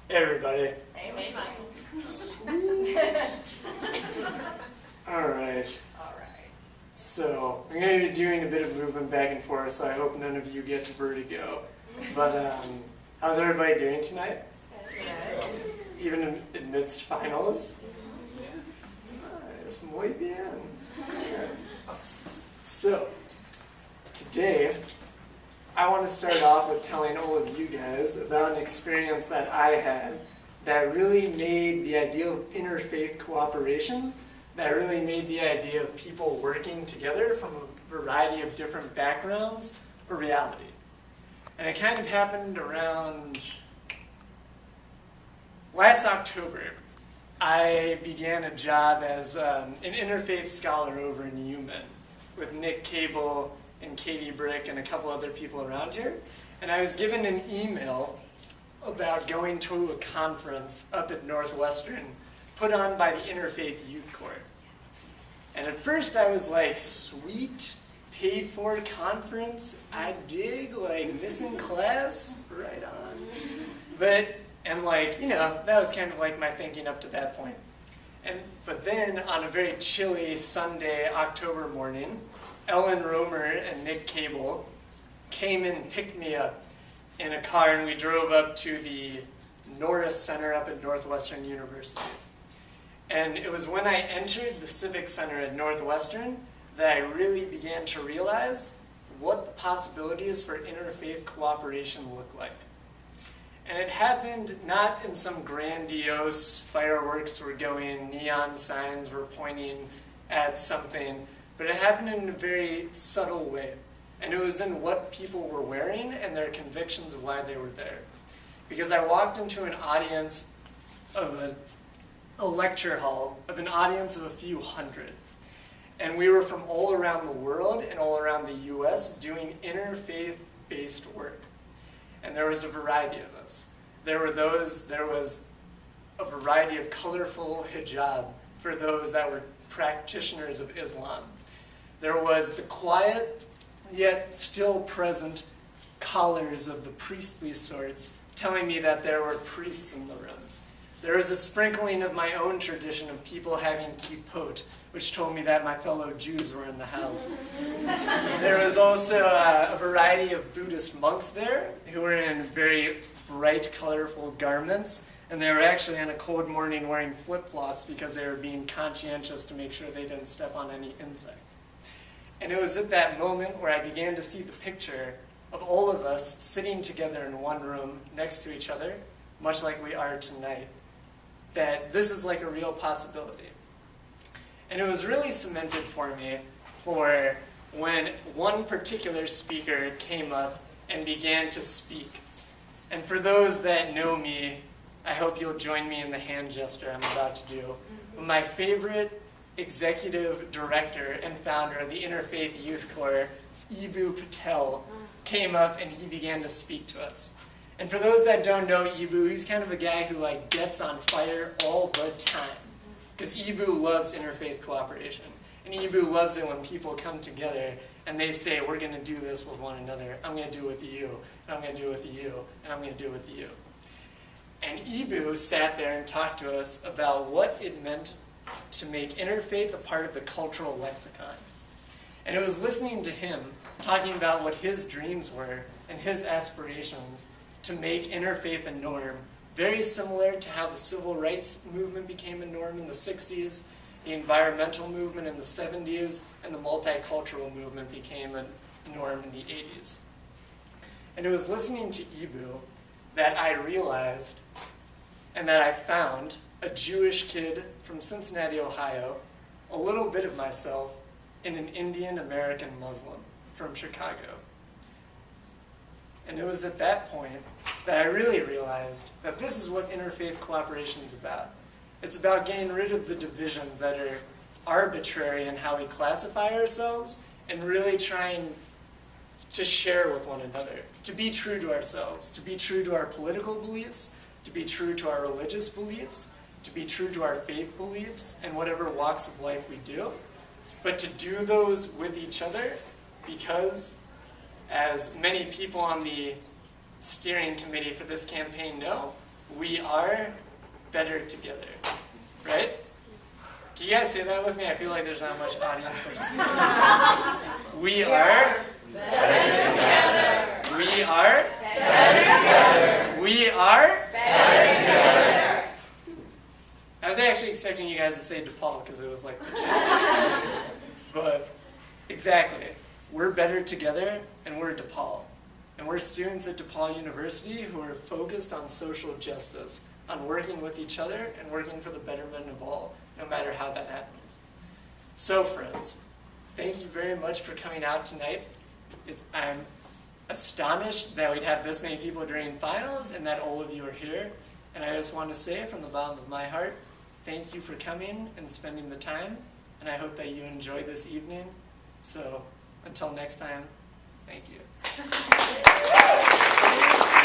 Hey everybody. Hey Michael. Sweet. Alright. Alright. So, I'm going to be doing a bit of movement back and forth, so I hope none of you get vertigo. But, how's everybody doing tonight? Even amidst finals? Nice, muy bien. So, today, I want to start off with telling all of you guys about an experience that I had that really made the idea of interfaith cooperation, that really made the idea of people working together from a variety of different backgrounds a reality. And it kind of happened around last October. I began a job as an interfaith scholar over in UMenn with Nick Cable and Katie Brick and a couple other people around here. And I was given an email about going to a conference up at Northwestern put on by the Interfaith Youth Corps. And at first I was like, sweet, paid for conference, I dig, like missing class, right on. And like, you know, that was kind of like my thinking up to that point. But then on a very chilly Sunday, October morning, Ellen Romer and Nick Cable came and picked me up in a car, and we drove up to the Norris Center up at Northwestern University. And it was when I entered the Civic Center at Northwestern that I really began to realize what the possibilities for interfaith cooperation look like. And it happened not in some grandiose fireworks were going, neon signs were pointing at something, but it happened in a very subtle way. And it was in what people were wearing and their convictions of why they were there. Because I walked into an audience of a lecture hall, of an audience of a few hundred. And we were from all around the world and all around the US doing interfaith-based work. And there was a variety of us. There was a variety of colorful hijab for those that were practitioners of Islam. There was the quiet, yet still present collars of the priestly sorts telling me that there were priests in the room. There was a sprinkling of my own tradition of people having kippot, which told me that my fellow Jews were in the house. There was also a variety of Buddhist monks there who were in very bright, colorful garments, and they were actually on a cold morning wearing flip-flops because they were being conscientious to make sure they didn't step on any insects. And it was at that moment where I began to see the picture of all of us sitting together in one room next to each other, much like we are tonight, that this is like a real possibility. And it was really cemented for me for when one particular speaker came up and began to speak. And for those that know me, I hope you'll join me in the hand gesture I'm about to do. My favorite executive director and founder of the Interfaith Youth Corps, Eboo Patel, came up and he began to speak to us. And for those that don't know Eboo, he's kind of a guy who like gets on fire all the time. Because Eboo loves interfaith cooperation. And Eboo loves it when people come together and they say, we're going to do this with one another. I'm going to do it with you, and I'm going to do it with you, and I'm going to do it with you. And Eboo sat there and talked to us about what it meant to make interfaith a part of the cultural lexicon. And it was listening to him talking about what his dreams were and his aspirations to make interfaith a norm, very similar to how the civil rights movement became a norm in the 60s, the environmental movement in the 70s, and the multicultural movement became a norm in the 80s. And it was listening to Eboo that I realized and that I found a Jewish kid from Cincinnati, Ohio, a little bit of myself in an Indian American Muslim from Chicago. And it was at that point that I really realized that this is what interfaith cooperation is about. It's about getting rid of the divisions that are arbitrary in how we classify ourselves and really trying to share with one another, to be true to ourselves, to be true to our political beliefs, to be true to our religious beliefs, to be true to our faith beliefs and whatever walks of life we do, but to do those with each other because, as many people on the steering committee for this campaign know, We are better together. Right? Can you guys say that with me? I feel like there's not much audience participation. We are better together. We are better together. We are better together. I was actually expecting you guys to say DePaul because it was like the truth. But exactly. We're better together and we're DePaul. And we're students at DePaul University who are focused on social justice, on working with each other and working for the betterment of all, no matter how that happens. So friends, thank you very much for coming out tonight. I'm astonished that we'd have this many people during finals and that all of you are here. And I just want to say from the bottom of my heart, thank you for coming and spending the time. And I hope that you enjoyed this evening. So until next time, thank you.